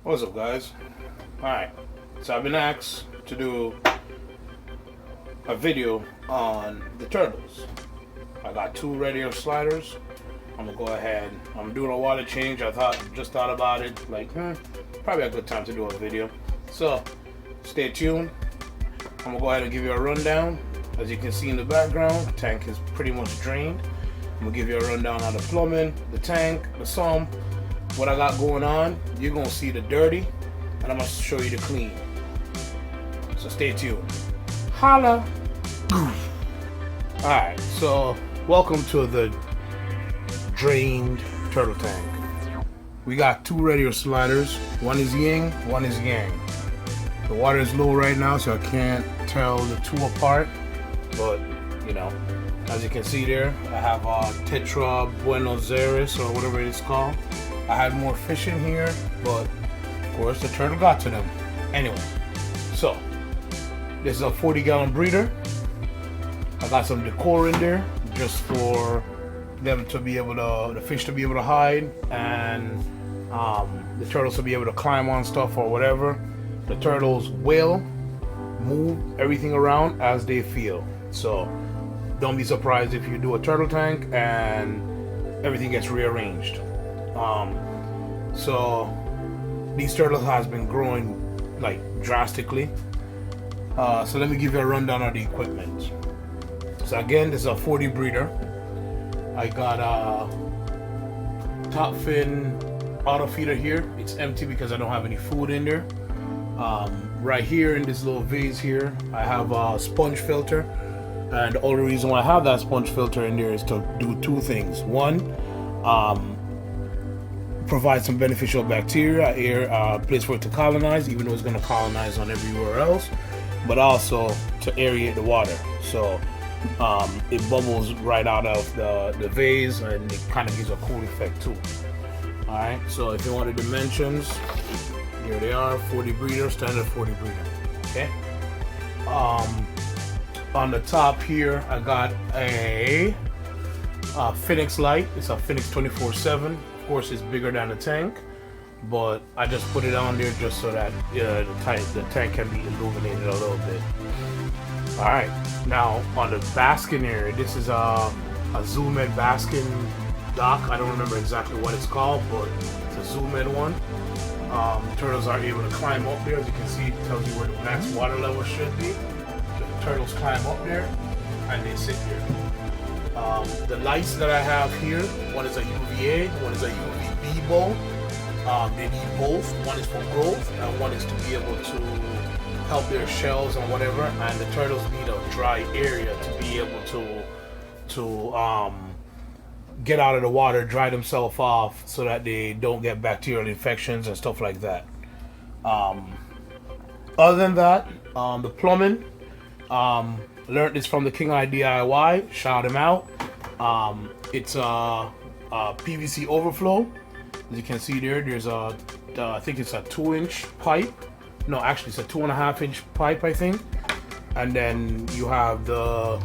What's up, guys? Alright, so I've been asked to do a video on the turtles. I got two radio sliders. I'm gonna go ahead. I'm doing a water change. Just thought about it. Probably a good time to do a video. So, stay tuned. I'm gonna go ahead and give you a rundown. As you can see in the background, the tank is pretty much drained. I'm gonna give you a rundown on the plumbing, the tank, the sump, what I got going on. You're gonna see the dirty, and I'm gonna show you the clean. So stay tuned. Holla! Alright, so welcome to the drained turtle tank. We got two radio sliders. One is yin, one is yang. The water is low right now, so I can't tell the two apart. But, as you can see there, I have Tetra Buenos Aires, or whatever it's called. I had more fish in here, but of course the turtle got to them. Anyway, so this is a 40-gallon breeder. I got some decor in there just for them to be able to, the fish to be able to hide, and the turtles to be able to climb on stuff or whatever. The turtles will move everything around as they feel. So don't be surprised if you do a turtle tank and everything gets rearranged. So these turtles has been growing like drastically. So let me give you a rundown of the equipment. So again, this is a 40 breeder. I got a top fin auto feeder here. It's empty because I don't have any food in there. Right here in this little vase here, I have a sponge filter. And the only reason why I have that sponge filter in there is to do two things. One, provide some beneficial bacteria, air, place for it to colonize, even though it's going to colonize on everywhere else, but also to aerate the water. So it bubbles right out of the vase, and it kind of gives a cool effect too. Alright, so if you want the dimensions, here they are. 40 breeder, standard 40 breeder. Okay. On the top here, I got a Phoenix light. It's a Phoenix 24/7. Of course, it's bigger than the tank, but I just put it on there just so that the tank can be illuminated a little bit. All right. Now on the basking area, this is a Zoom-Ed basking dock. I don't remember exactly what it's called, but it's a Zoom-Ed one. Turtles are able to climb up there. As you can see, it tells you where the max water level should be. The turtles climb up there and they sit there. The lights that I have here, one is a UVA, one is a UVB bulb. They need both. One is for growth and one is to be able to help their shells and whatever. And the turtles need a dry area to be able to get out of the water, dry themselves off so that they don't get bacterial infections and stuff like that. Other than that, the plumbing, learned this from the King Eye DIY. Shout him out. It's a PVC overflow. As you can see there, there's I think it's a 2-inch pipe. No, actually it's a 2.5-inch pipe, I think. And then you have the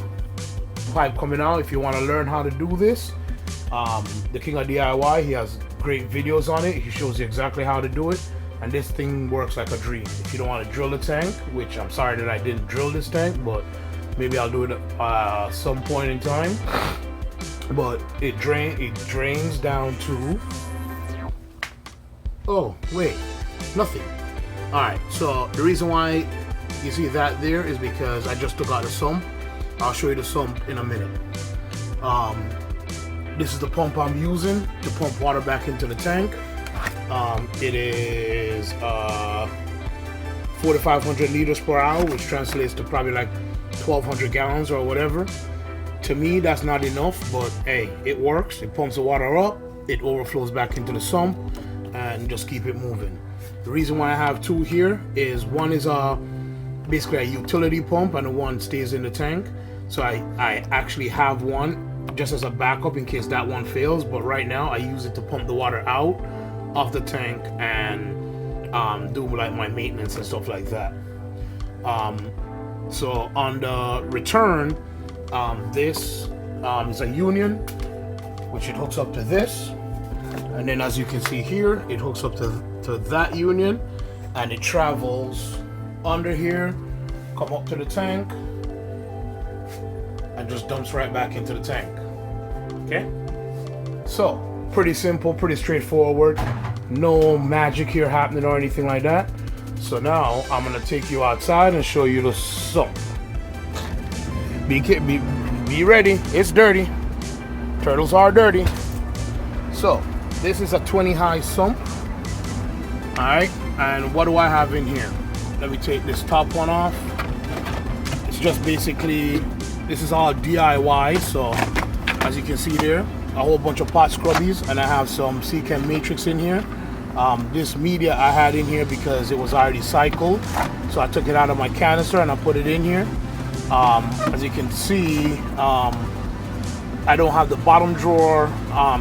pipe coming out. If you want to learn how to do this, the King of DIY, he has great videos on it. He shows you exactly how to do it, and this thing works like a dream. If you don't want to drill the tank, which I'm sorry that I didn't drill this tank, but maybe I'll do it some point in time. But it drains down to, oh wait, nothing. All right, so the reason why you see that there is because I just took out the sump. I'll show you the sump in a minute. This is the pump I'm using to pump water back into the tank. It is 4,500 liters per hour, which translates to probably like 1,200 gallons or whatever. To me, that's not enough, but hey, it works. It pumps the water up, it overflows back into the sump, and just keep it moving. The reason why I have two here is one is basically a utility pump, and the one stays in the tank. So I actually have one just as a backup in case that one fails, but right now I use it to pump the water out of the tank and do like my maintenance and stuff like that. So on the return, this is a union, which it hooks up to this, and then as you can see here, it hooks up to to that union, and it travels under here, come up to the tank, and just dumps right back into the tank. Okay? So, pretty simple, pretty straightforward. No magic here happening or anything like that. So now, I'm gonna take you outside and show you the sump. Be ready, it's dirty. Turtles are dirty. So, this is a 20 high sump. Alright, and what do I have in here? Let me take this top one off. It's just basically, this is all DIY, so as you can see there, a whole bunch of pot scrubbies, and I have some Seachem Matrix in here. This media I had in here because it was already cycled, so I took it out of my canister and I put it in here. As you can see, I don't have the bottom drawer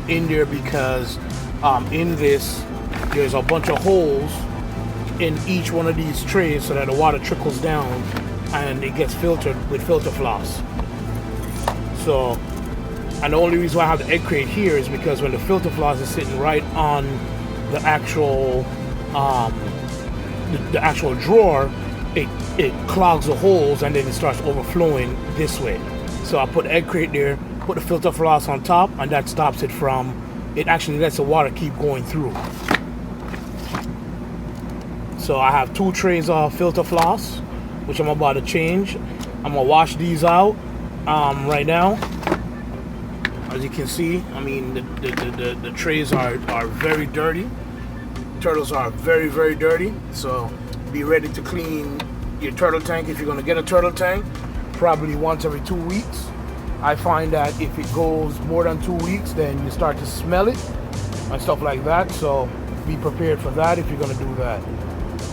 in there because in this there's a bunch of holes in each one of these trays so that the water trickles down and it gets filtered with filter floss. So, and the only reason why I have the egg crate here is because when the filter floss is sitting right on the actual the actual drawer, it clogs the holes and then it starts overflowing this way. So I put the egg crate there, put the filter floss on top, and that stops it from, it actually lets the water keep going through. So I have 2 trays of filter floss, which I'm about to change. I'm gonna wash these out right now. As you can see, I mean, the trays are very dirty. Turtles are very, very dirty. So be ready to clean your turtle tank if you're gonna get a turtle tank, probably once every 2 weeks. I find that if it goes more than 2 weeks, then you start to smell it and stuff like that. So be prepared for that if you're gonna do that.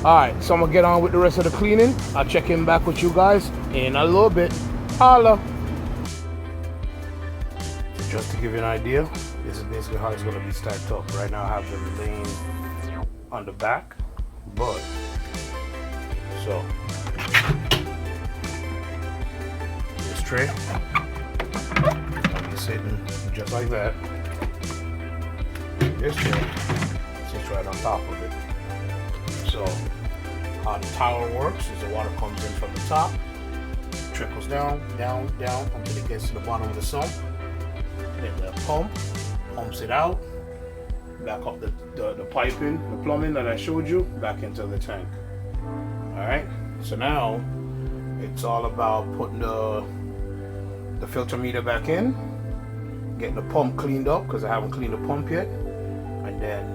All right, so I'm gonna get on with the rest of the cleaning. I'll check in back with you guys in a little bit. Holla. Just to give you an idea, this is basically how it's gonna be stacked up. Right now I have them laying on the back, but so this tray will be sitting just like that. This tray sits right on top of it. So how the tower works is the water comes in from the top, trickles down, down, down until it gets to the bottom of the sump. Then the pump pumps it out, back up the piping, the plumbing that I showed you, back into the tank. Alright, so now it's all about putting the filter meter back in, getting the pump cleaned up because I haven't cleaned the pump yet, and then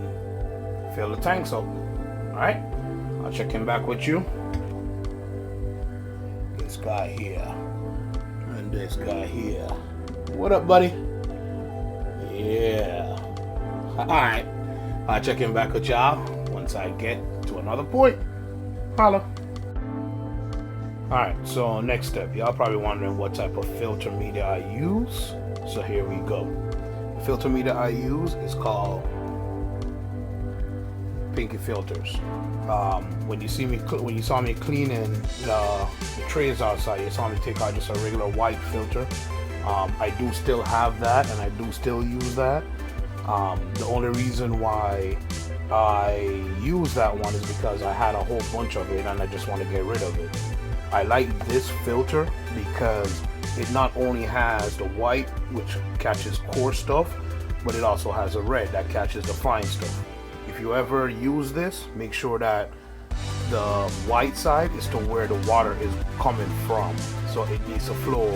fill the tanks up. Alright, I'll check in back with you. This guy here and this guy here. What up, buddy? Yeah. Alright, I'll check in back with y'all once I get to another point. Holla. Alright, so next step. Y'all probably wondering what type of filter media I use. So here we go. The filter media I use is called Pinky Filters. When you saw me cleaning the trays outside, you saw me take out just a regular white filter. I do still have that, and I do still use that. The only reason why I use that one is because I had a whole bunch of it and I just want to get rid of it. I like this filter because it not only has the white, which catches coarse stuff, but it also has a red that catches the fine stuff. If you ever use this, make sure that the white side is to where the water is coming from. So it needs to flow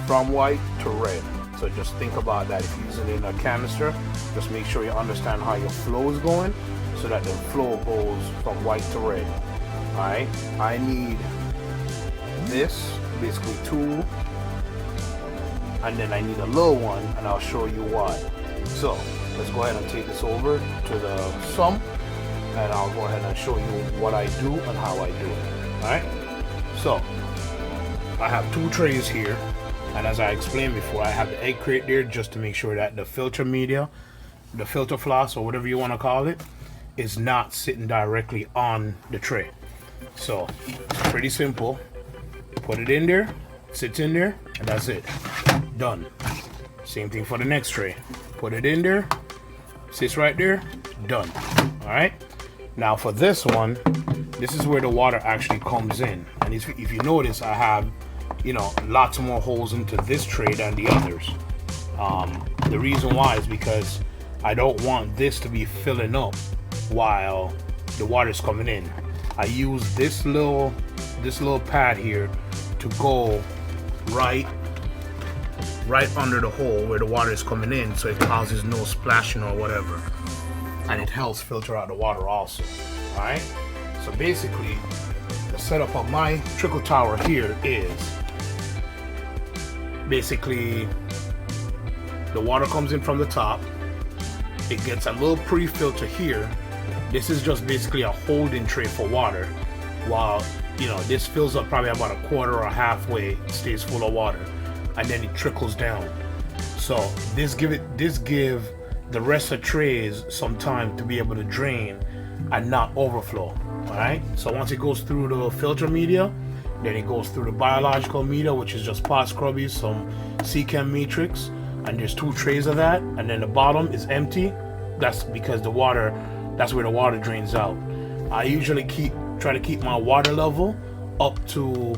from white to red. So just think about that. If you're using it in a canister, just make sure you understand how your flow is going so that the flow goes from white to red. Alright, I need this, basically 2, and then I need a little one, and I'll show you why. So let's go ahead and take this over to the sump, and I'll go ahead and show you what I do and how I do it. Alright, so I have 2 trays here, and as I explained before, I have the egg crate there just to make sure that the filter media, the filter floss, or whatever you want to call it, is not sitting directly on the tray. So it's pretty simple. Put it in there, sits in there, and that's it. Done. Same thing for the next tray. Put it in there, sits right there, done. Alright, Now for this one, this is where the water actually comes in. And if you notice, I have, you know, lots more holes into this tray than the others. The reason why is because I don't want this to be filling up while the water is coming in. I use this little pad here to go right under the hole where the water is coming in, so it causes no splashing or whatever, and it helps filter out the water also. All right, so basically the setup of my trickle tower here is basically the water comes in from the top, it gets a little pre-filter here. This is just basically a holding tray for water, while, you know, this fills up probably about a quarter or halfway, stays full of water, and then it trickles down. So this give the rest of trays some time to be able to drain and not overflow. All right, so once it goes through the filter media, then it goes through the biological media, which is just pot scrubbies, some Seachem matrix, and there's 2 trays of that, and then the bottom is empty. That's because that's where the water drains out. I usually try to keep my water level up to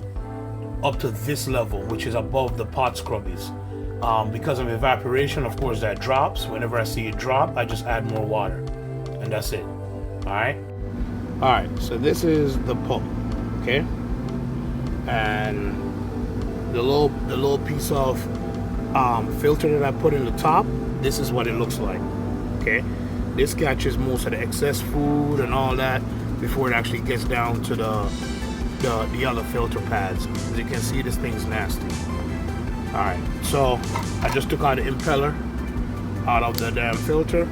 this level, which is above the pot scrubbies. Because of evaporation, of course, that drops. Whenever I see it drop, I just add more water, and that's it. All right, so this is the pump, okay, and the little piece of filter that I put in the top, this is what it looks like. Okay, this catches most of the excess food and all that before it actually gets down to the other filter pads. As you can see, this thing's nasty. All right, so I just took out the impeller out of the damn filter,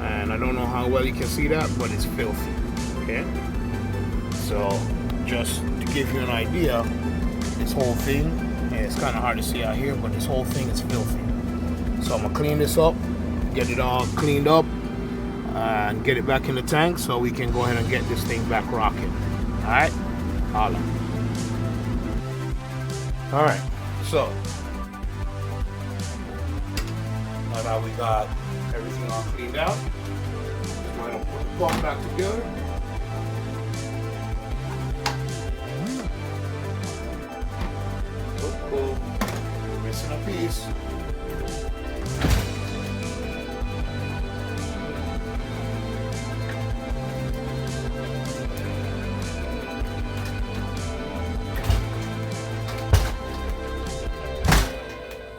and I don't know how well you can see that, but it's filthy. Okay, so just to give you an idea, this whole thing, yeah, it's kind of hard to see out here, but this whole thing is filthy. So I'm gonna clean this up, get it all cleaned up, and get it back in the tank so we can go ahead and get this thing back rocking. All right, holla. All right, so now that we got everything all cleaned out, I'm gonna put the pump back together. Cool. We're missing a piece.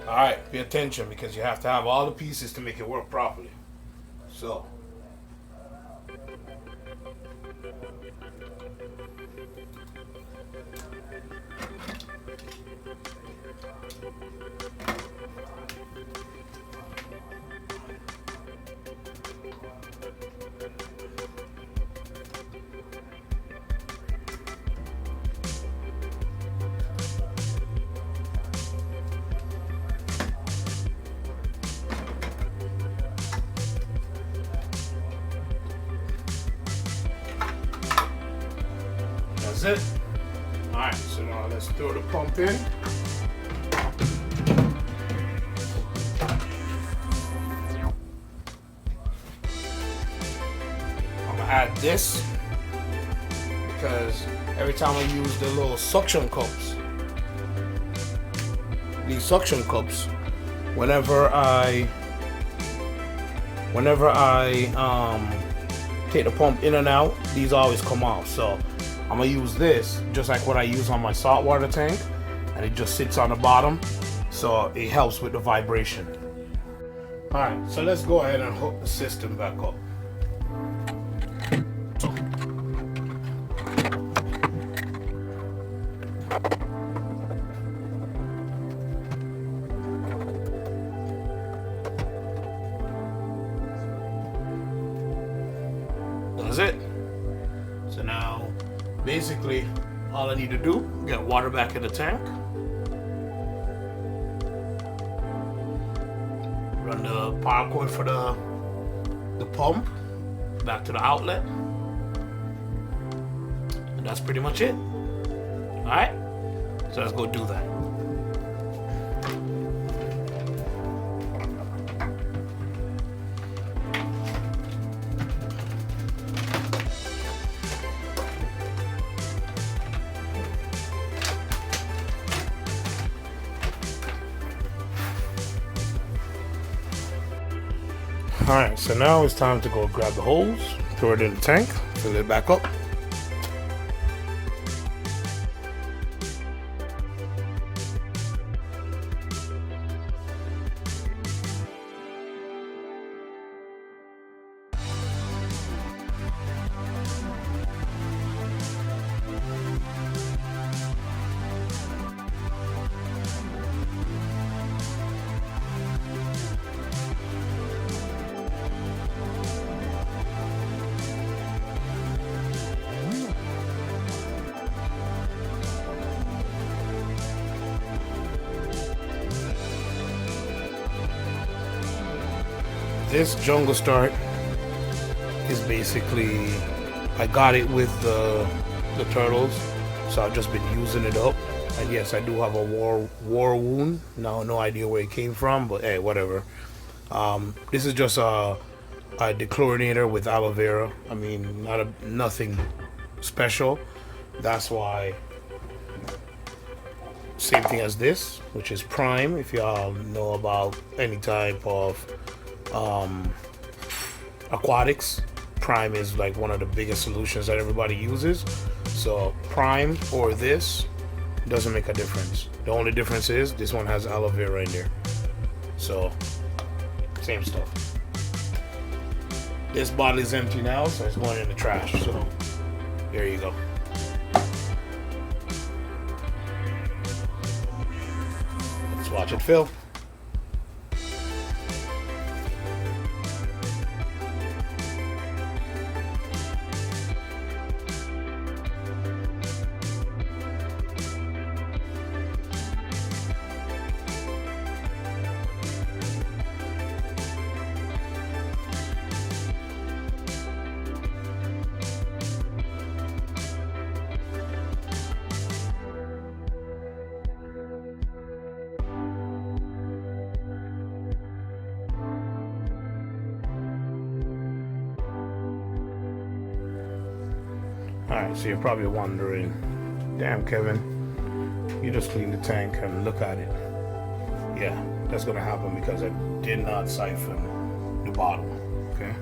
All right, pay attention, because you have to have all the pieces to make it work properly. So, that's it. All right, so now let's throw the pump in. I'm gonna add this because every time I use the little suction cups, these suction cups, whenever I take the pump in and out, these always come off. So I'm gonna use this just like what I use on my saltwater tank, and it just sits on the bottom, so it helps with the vibration. All right, so let's go ahead and hook the system back up. That's it. So now, basically, all I need to do, get water back in the tank, run the power cord for the pump back to the outlet, and that's pretty much it. All right, so let's go do that. Alright, so now it's time to go grab the hose, throw it in the tank, fill it back up. This jungle start is basically, I got it with the turtles, so I've just been using it up. And yes, I do have a war wound. No idea where it came from, but hey, whatever. This is just a dechlorinator with aloe vera. I mean, nothing special. That's why. Same thing as this, which is Prime. If y'all know about any type of aquatics, Prime is like one of the biggest solutions that everybody uses. So Prime or this doesn't make a difference. The only difference is this one has aloe vera in there. So same stuff. This bottle is empty now, so it's going in the trash. So there you go. Let's watch it fill. Alright, so you're probably wondering, damn Kevin, you just cleaned the tank and look at it. Yeah, that's gonna happen because I did not siphon the bottle, okay?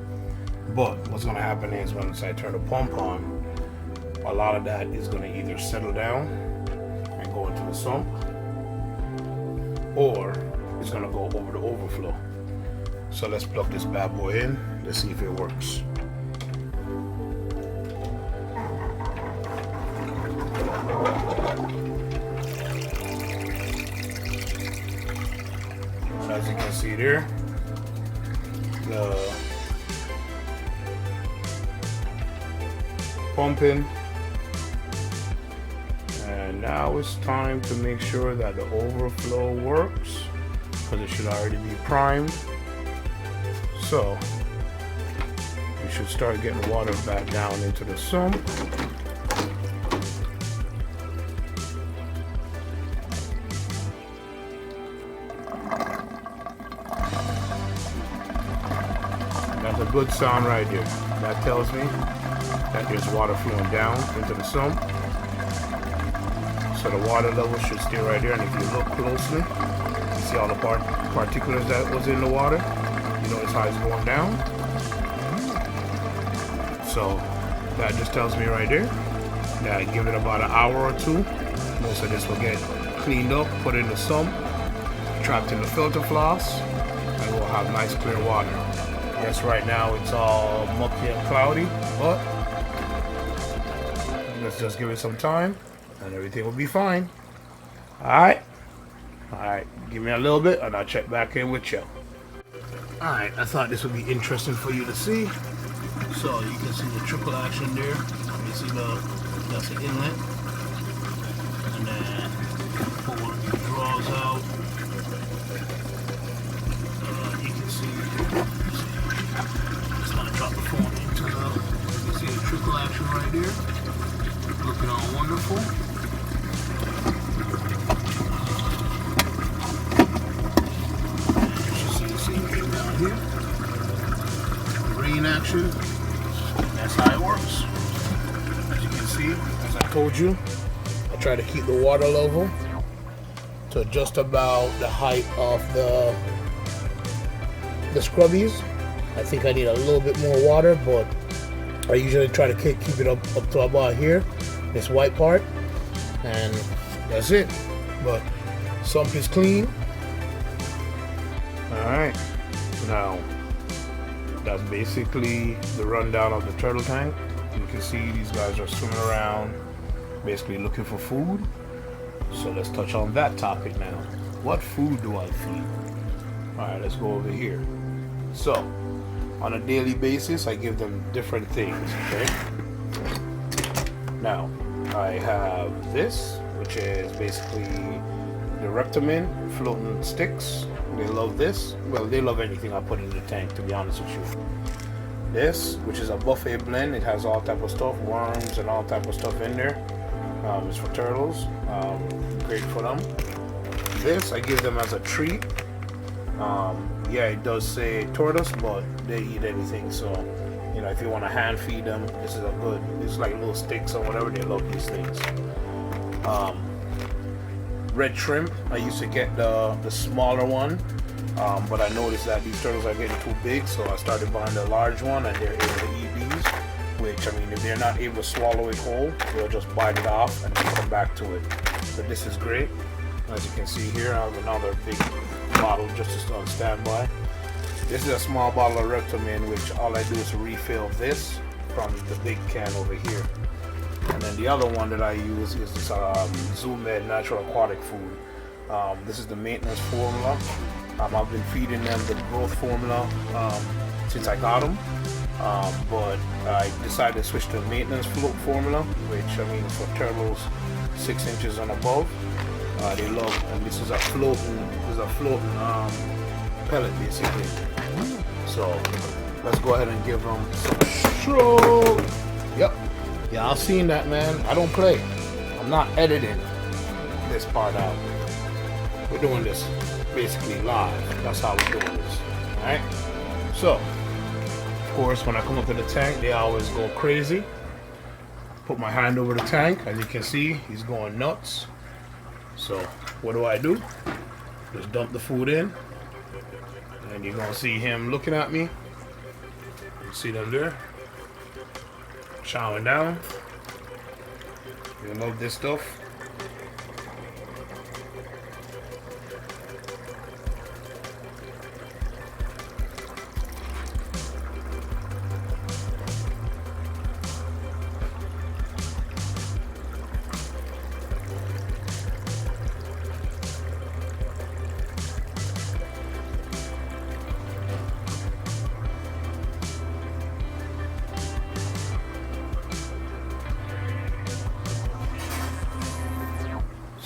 But what's gonna happen is once I turn the pump on, a lot of that is gonna either settle down and go into the sump, or it's gonna go over the overflow. So let's plug this bad boy in, let's see if it works. As you can see there, the pumping, and now it's time to make sure that the overflow works because it should already be primed. So we should start getting water back down into the sump. That's a good sound right there. That tells me that there's water flowing down into the sump. So the water level should stay right there. And if you look closely, you see all the particulars that was in the water. You notice how it's going down. So that just tells me right there that give it about an hour or two, most of this will get cleaned up, put in the sump, trapped in the filter floss, and we'll have nice clear water. Yes, right now it's all mucky and cloudy, but let's just give it some time and everything will be fine. Alright, give me a little bit and I'll check back in with you. Alright, I thought this would be interesting for you to see. So you can see the trickle action there. You see that's the inlet. And then pull one of the draws out. You can see it's gonna drop the phone into you can see the trickle action right there. Looking all wonderful. Here. Rain action. That's how it works. As you can see, as I told you, I try to keep the water level to just about the height of the scrubbies. I think I need a little bit more water, but I usually try to keep it up to about here, this white part, and that's it. But sump is clean. Alright, now that's basically the rundown of the turtle tank. You can see these guys are swimming around, basically looking for food. So let's touch on that topic now. What food do I feed? Alright, let's go over here. So, on a daily basis, I give them different things, okay? Now, I have this, which is basically the Reptamin floating sticks. They love this. Well, they love anything I put in the tank, to be honest with you. This, which is a buffet blend, it has all type of stuff, worms and all type of stuff in there. It's for turtles, great for them. This I give them as a treat. Yeah, it does say tortoise, but they eat anything. So, you know, if you want to hand feed them, this is a good. It's like little sticks or whatever. They love these things. Red shrimp. I used to get the smaller one, but I noticed that these turtles are getting too big, so I started buying the large one, and they're able to eat these. Which, I mean, if they're not able to swallow it whole, they'll just bite it off and then come back to it. But this is great. As you can see here, I have another big bottle just on standby. This is a small bottle of Reptamin, which all I do is refill this from the big can over here. And then the other one that I use is this Zoo Med Natural Aquatic Food. This is the maintenance formula. I've been feeding them the growth formula since I got them. But I decided to switch to maintenance float formula, which I mean is for turtles 6 inches and above. They love, and this is a floating pellet basically. So let's go ahead and give them some show. Yep. Yeah, I've seen that, man. I don't play. I'm not editing this part out. We're doing this basically live. That's how we're doing this. Alright? So, of course, when I come up to the tank, they always go crazy. Put my hand over the tank. As you can see, he's going nuts. So, what do? Just dump the food in. And you're going to see him looking at me. You see them there? Chowing down. You love this stuff.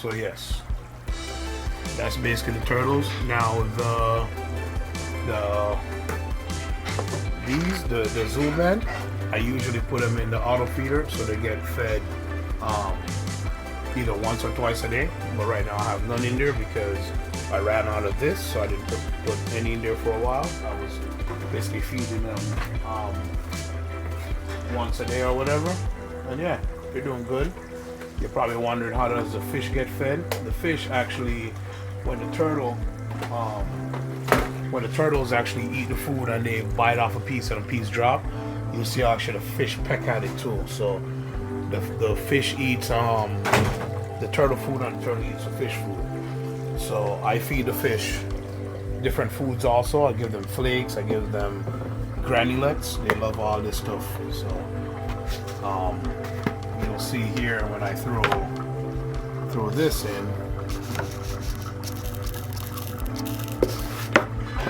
So yes, that's basically the turtles. Now the Zoo Med, I usually put them in the auto feeder so they get fed either once or twice a day. But right now I have none in there because I ran out of this, so I didn't put any in there for a while. I was basically feeding them once a day or whatever, and yeah, they're doing good. You're probably wondering, how does the fish get fed? The fish actually, when the turtles actually eat the food and they bite off a piece and a piece drop, you'll see actually the fish peck at it too. So the fish eats the turtle food and the turtle eats the fish food. So I feed the fish different foods also. I give them flakes, I give them granulates. They love all this stuff. So you'll see here when I throw this in,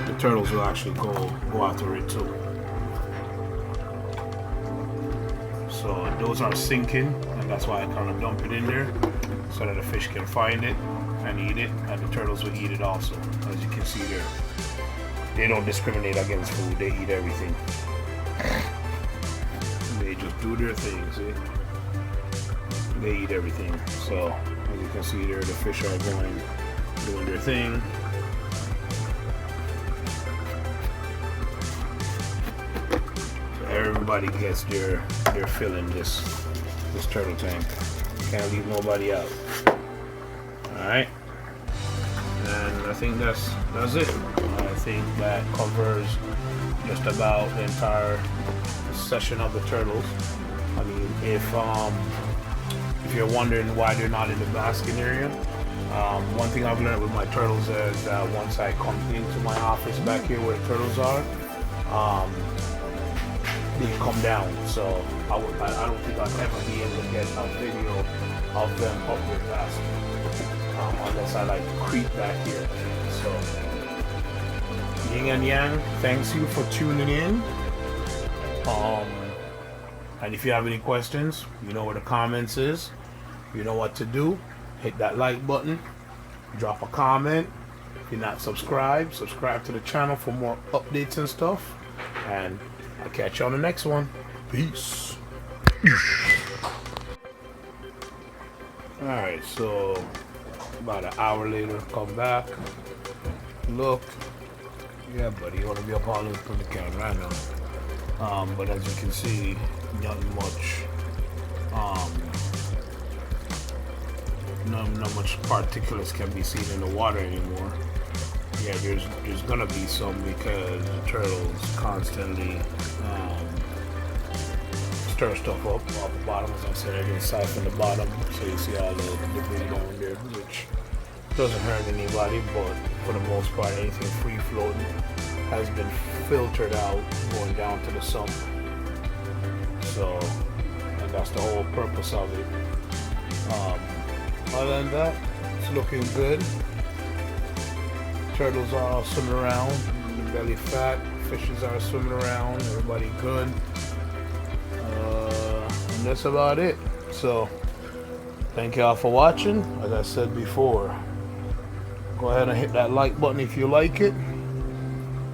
the turtles will actually go after it too. So those are sinking, and that's why I kind of dump it in there so that the fish can find it and eat it, and the turtles will eat it also. As you can see there, they don't discriminate against food. They eat everything. They just do their thing, see? They eat everything. So as you can see there, the fish are doing their thing. So everybody gets their fill in this turtle tank. Can't leave nobody out. Alright. And And I think that's it. I think that covers just about the entire session of the turtles. I mean, if you're wondering why they're not in the basking area, one thing I've learned with my turtles is that once I come into my office back here where the turtles are, they come down. So I don't think I'll ever be able to get a video of them up their basket, unless I like creep back here. So Yin and Yang, thanks you for tuning in. And if you have any questions, you know where the comments is. You know what to do. Hit that like button. Drop a comment. If you're not subscribed, subscribe to the channel for more updates and stuff. And I'll catch you on the next one. Peace. Alright, so about an hour later, come back. Look. Yeah, buddy, you want to be up all from the camera right now. But as you can see, not much not much particulates can be seen in the water anymore. Yeah, there's gonna be some because the turtles constantly stir stuff up off the bottom. As I said, they're gonna siphon the bottom, so you see all the debris down there, which doesn't hurt anybody, but for the most part, anything free floating has been filtered out going down to the sump. So that's the whole purpose of it. Other than that, it's looking good. Turtles are all swimming around, the belly fat, fishes are swimming around, everybody good. And that's about it. So thank y'all for watching. As I said before, go ahead and hit that like button if you like it.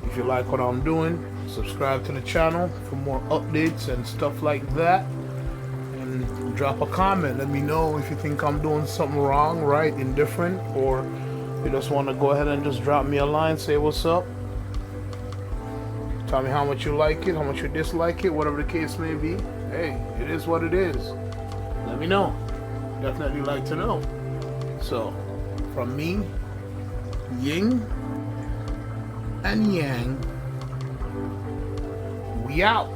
If you like what I'm doing, subscribe to the channel for more updates and stuff like that. And drop a comment. Let me know if you think I'm doing something wrong, right, indifferent, or you just want to go ahead and just drop me a line, say what's up. Tell me how much you like it, how much you dislike it, whatever the case may be. Hey, it is what it is. Let me know. Definitely like to know. So, from me, Yin and Yang, we out.